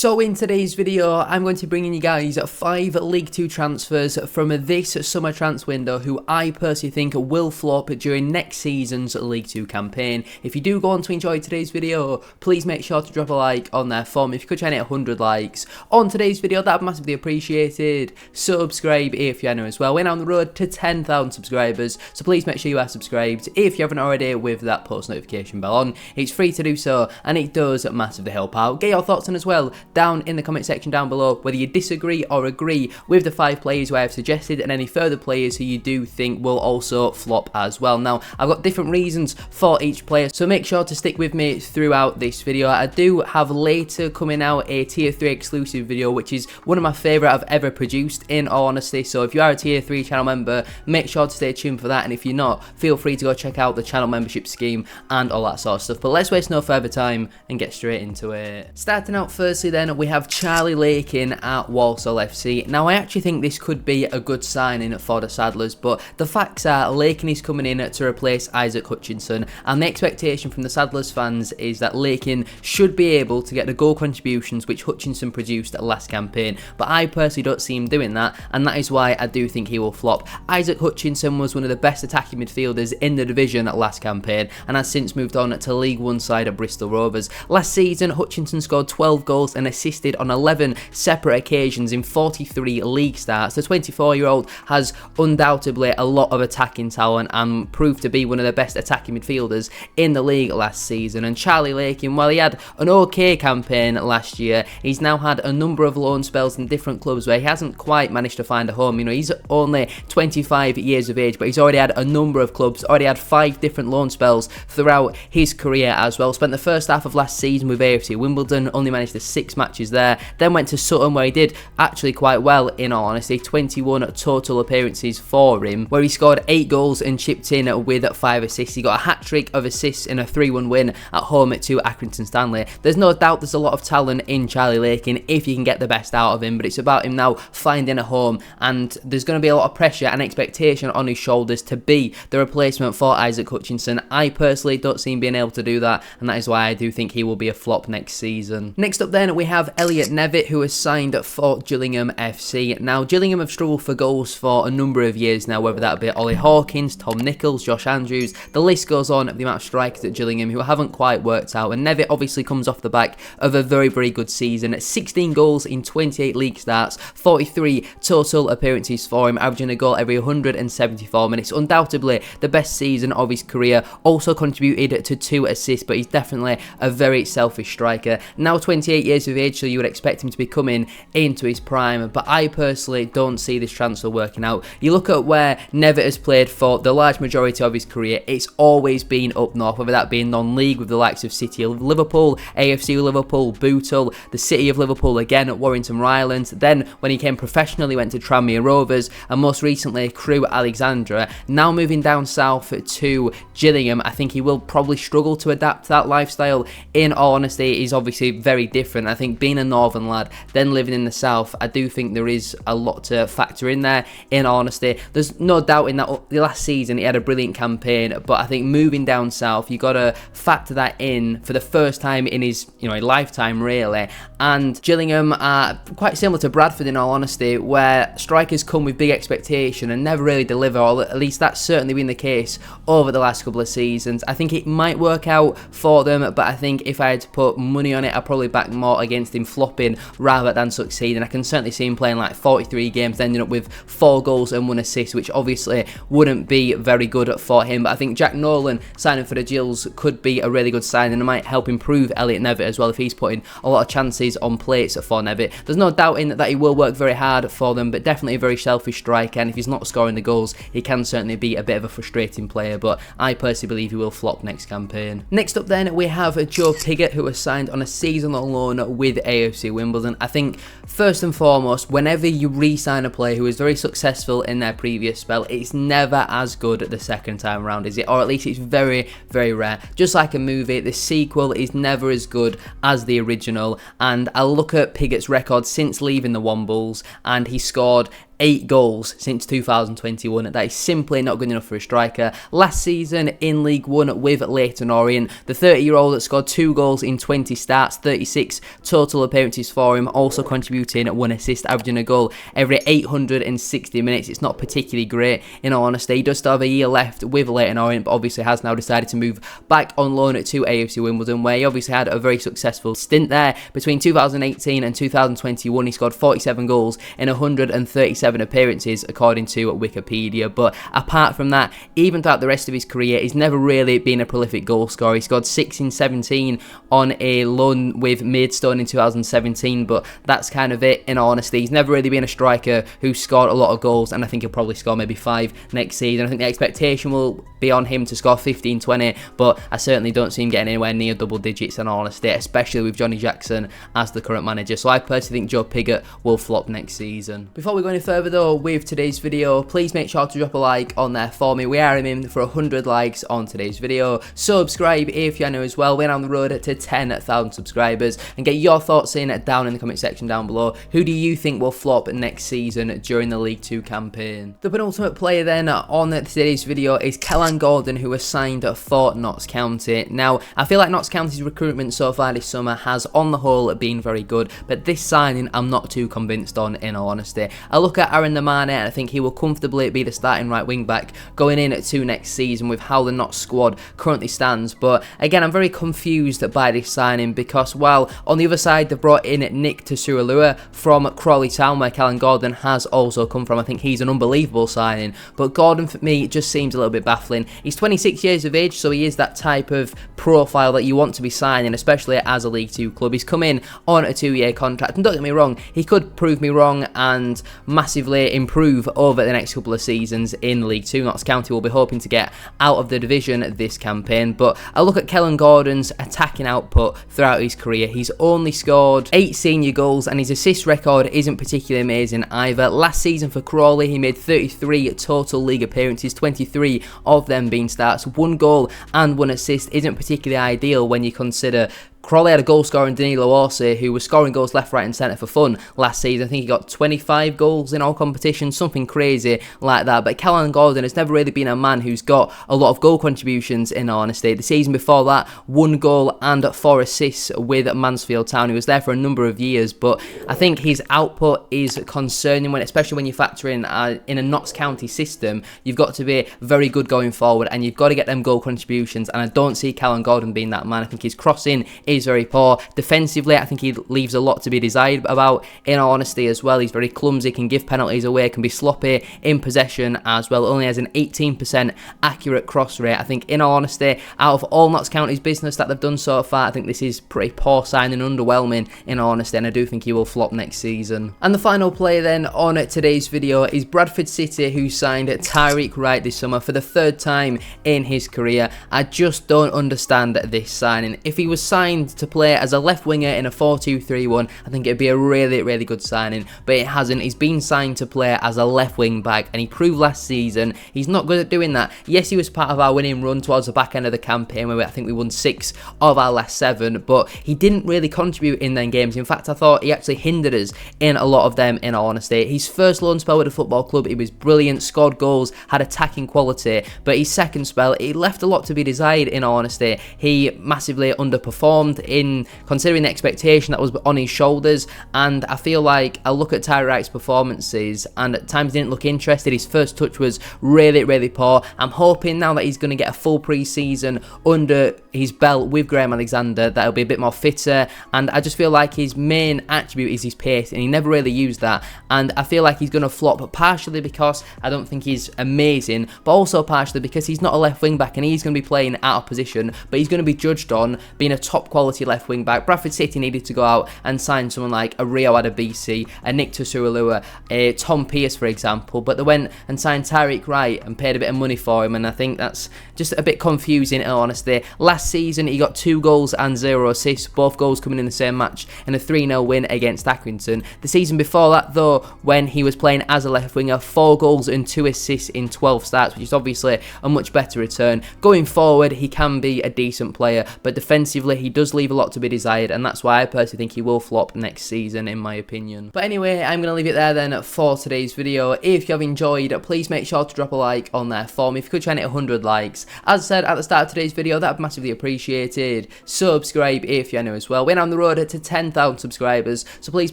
So in today's video, I'm going to be bringing you guys 5 League 2 transfers from this summer transfer window who I personally think will flop during next season's League 2 campaign. If you do go on to enjoy today's video, please make sure to drop a like on there for me. If you could try and hit 100 likes on today's video, that would be massively appreciated. Subscribe if you're new as well. We're now on the road to 10,000 subscribers, so please make sure you are subscribed if you haven't already with that post notification bell on. It's free to do so and it does massively help out. Get your thoughts on as well down in the comment section down below, whether you disagree or agree with the 5 players who I have suggested and any further players who you do think will also flop as well. Now, I've got different reasons for each player, so make sure to stick with me throughout this video. I do have later coming out a tier 3 exclusive video, which is one of my favourite I've ever produced, in all honesty. So if you are a tier 3 channel member, make sure to stay tuned for that, and if you're not, feel free to go check out the channel membership scheme and all that sort of stuff. But let's waste no further time and get straight into it. Starting out firstly then, we have Charlie Lakin at Walsall FC. Now, I actually think this could be a good signing for the Saddlers, but the facts are Lakin is coming in to replace Isaac Hutchinson, and the expectation from the Saddlers fans is that Lakin should be able to get the goal contributions which Hutchinson produced last campaign, but I personally don't see him doing that, and that is why I do think he will flop. Isaac Hutchinson was one of the best attacking midfielders in the division last campaign, and has since moved on to League 1 side of Bristol Rovers. Last season, Hutchinson scored 12 goals and assisted on 11 separate occasions in 43 league starts. The 24-year-old has undoubtedly a lot of attacking talent and proved to be one of the best attacking midfielders in the league last season. And Charlie Lakin, while he had an okay campaign last year, he's now had a number of loan spells in different clubs where he hasn't quite managed to find a home. You know, he's only 25 years of age, but he's already had a number of clubs, already had 5 different loan spells throughout his career as well. Spent the first half of last season with AFC Wimbledon, only managed the 6 matches there, then went to Sutton where he did actually quite well, in all honesty. 21 total appearances for him, where he scored 8 goals and chipped in with 5 assists. He got a hat-trick of assists in a 3-1 win at home to Accrington Stanley. There's no doubt there's a lot of talent in Charlie Lakin if you can get the best out of him, but it's about him now finding a home, and there's going to be a lot of pressure and expectation on his shoulders to be the replacement for Isaac Hutchinson. I personally don't see him being able to do that, and that is why I do think he will be a flop next season. Next up then, we have Elliot Nevitt, who has signed for Gillingham FC. Now, Gillingham have struggled for goals for a number of years now, whether that be Ollie Hawkins, Tom Nichols, Josh Andrews. The list goes on of the amount of strikers at Gillingham who haven't quite worked out, and Nevitt obviously comes off the back of a very, very good season. 16 goals in 28 league starts, 43 total appearances for him, averaging a goal every 174 minutes. Undoubtedly the best season of his career, also contributed to 2 assists, but he's definitely a very selfish striker. Now 28 years of age, so you would expect him to be coming into his prime, but I personally don't see this transfer working out. You look at where Nevitt has played for the large majority of his career, it's always been up north, whether that be non-league with the likes of City of Liverpool, AFC Liverpool, Bootle, the City of Liverpool again at Warrington Rylands. Then when he came professional, he went to Tranmere Rovers, and most recently Crewe Alexandra. Now moving down south to Gillingham, I think he will probably struggle to adapt to that lifestyle. In all honesty, he's obviously very different. I think being a northern lad, then living in the south, I do think there is a lot to factor in there, in all honesty. There's no doubt in that the last season he had a brilliant campaign, but I think moving down south, you got to factor that in for the first time in his lifetime really. And Gillingham are quite similar to Bradford, in all honesty, where strikers come with big expectation and never really deliver, or at least that's certainly been the case over the last couple of seasons. I think it might work out for them, but I think if I had to put money on it, I'd probably back more against him flopping rather than succeeding. I can certainly see him playing like 43 games, ending up with 4 goals and 1 assist, which obviously wouldn't be very good for him. But I think Jack Nolan signing for the Gills could be a really good sign, and it might help improve Elliot Nevitt as well if he's putting a lot of chances on plates for Nevitt. There's no doubt in that he will work very hard for them, but definitely a very selfish striker, and if he's not scoring the goals, he can certainly be a bit of a frustrating player, but I personally believe he will flop next campaign. Next up then, we have Joe Pigott, who was signed on a seasonal loan with AFC Wimbledon. I think first and foremost, whenever you re-sign a player who is very successful in their previous spell, it's never as good the second time around, is it? Or at least it's very, very rare. Just like a movie, the sequel is never as good as the original, and I look at Pigott's record since leaving the Wombles, and he scored 8 goals since 2021. That is simply not good enough for a striker. Last season in League One with Leyton Orient, the 30-year-old scored 2 goals in 20 starts, 36 total appearances for him, also contributing 1 assist, averaging a goal every 860 minutes. It's not particularly great, in all honesty. He does still have a year left with Leyton Orient, but obviously has now decided to move back on loan to AFC Wimbledon, where he obviously had a very successful stint there. Between 2018 and 2021, he scored 47 goals in 137 appearances, according to Wikipedia. But apart from that, even throughout the rest of his career, he's never really been a prolific goal scorer. He scored 6 in 17 on a loan with Maidstone in 2017, but that's kind of it, in all honesty. He's never really been a striker who scored a lot of goals, and I think he'll probably score maybe 5 next season. I think the expectation will be on him to score 15, 20, but I certainly don't see him getting anywhere near double digits, in all honesty, especially with Johnny Jackson as the current manager. So I personally think Joe Pigott will flop next season. Before we go any further though with today's video, please make sure to drop a like on there for me. We are aiming for 100 likes on today's video. Subscribe if you're new as well. We're on the road to 10,000 subscribers, and get your thoughts in down in the comment section down below. Who do you think will flop next season during the League 2 campaign? The penultimate player then on today's video is Kellan, who was signed for Notts County. Now, I feel like Notts County's recruitment so far this summer has on the whole been very good, but this signing I'm not too convinced on, in all honesty. I look at Aaron Nemane and I think he will comfortably be the starting right wing back going in to next season with how the Notts squad currently stands. But again, I'm very confused by this signing, because while on the other side they've brought in Nick Tsuralua from Crawley Town, where Kellan Gordon has also come from, I think he's an unbelievable signing, but Gordon for me just seems a little bit baffling. He's 26 years of age, so he is that type of profile that you want to be signing, especially as a League 2 club. He's come in on a 2-year contract, and don't get me wrong, he could prove me wrong and massively improve over the next couple of seasons in League 2. Notts County will be hoping to get out of the division this campaign, but I look at Kellan Gordon's attacking output throughout his career. He's only scored 8 senior goals, and his assist record isn't particularly amazing either. Last season for Crawley, he made 33 total league appearances, 23 of them being starts. 1 goal and 1 assist isn't particularly ideal when you consider Crawley had a goal scorer in Danilo Orsi, who was scoring goals left, right and centre for fun last season. I think he got 25 goals in all competitions, something crazy like that. But Kellan Gordon has never really been a man who's got a lot of goal contributions, in honesty. The season before that, 1 goal and 4 assists with Mansfield Town. He was there for a number of years, but I think his output is concerning, especially when you factor in a Notts County system. You've got to be very good going forward, and you've got to get them goal contributions, and I don't see Kellan Gordon being that man. I think his crossing is very poor. Defensively, I think he leaves a lot to be desired about, in all honesty as well. He's very clumsy, can give penalties away, can be sloppy in possession as well. Only has an 18% accurate cross rate. I think, in all honesty, out of all Notts County's business that they've done so far, I think this is pretty poor signing, underwhelming, in all honesty, and I do think he will flop next season. And the final player then on today's video is Bradford City, who signed Tyreik Wright this summer for the 3rd time in his career. I just don't understand this signing. If he was signed to play as a left winger in a 4-2-3-1, I think it'd be a really, really good signing, but it hasn't. He's been signed to play as a left wing back, and he proved last season he's not good at doing that. Yes, he was part of our winning run towards the back end of the campaign, where I think we won 6 of our last 7, but he didn't really contribute in them games. In fact, I thought he actually hindered us in a lot of them, in all honesty. His first loan spell with the football club, he was brilliant, scored goals, had attacking quality, but his second spell, he left a lot to be desired, in all honesty. He massively underperformed in considering the expectation that was on his shoulders, and I feel like I look at Tyreik's performances and at times didn't look interested. His first touch was really, really poor. I'm hoping now that he's going to get a full pre-season under his belt with Graham Alexander that he'll be a bit more fitter, and I just feel like his main attribute is his pace, and he never really used that, and I feel like he's going to flop, partially because I don't think he's amazing, but also partially because he's not a left wing back and he's going to be playing out of position, but he's going to be judged on being a top quality left wing back. Bradford City needed to go out and sign someone like a Rio Adebisi, a Nick Tsuralua, a Tom Pearce, for example, but they went and signed Tyreik Wright and paid a bit of money for him, and I think that's just a bit confusing, in all honesty. Last season he got 2 goals and 0 assists, both goals coming in the same match in a 3-0 win against Accrington. The season before that though, when he was playing as a left winger, 4 goals and 2 assists in 12 starts, which is obviously a much better return. Going forward, he can be a decent player, but defensively he does does leave a lot to be desired, and that's why I personally think he will flop next season, in my opinion. But anyway, I'm going to leave it there then for today's video. If you have enjoyed, please make sure to drop a like on there for me. If you could try and hit 100 likes. As I said at the start of today's video, that would be massively appreciated. Subscribe if you're new as well. We're on the road to 10,000 subscribers, so please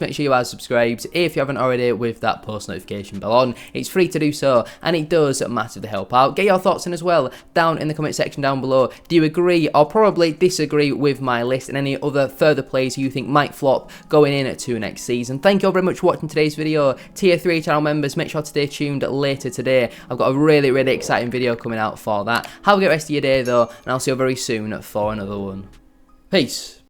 make sure you are subscribed if you haven't already with that post notification bell on. It's free to do so, and it does massively help out. Get your thoughts in as well down in the comment section down below. Do you agree or probably disagree with my list and any other further players you think might flop going into next season? Thank you all very much for watching today's video. Tier 3 channel members, make sure to stay tuned later today. I've got a really exciting video coming out for that. Have a great rest of your day though, and I'll see you very soon for another one. Peace.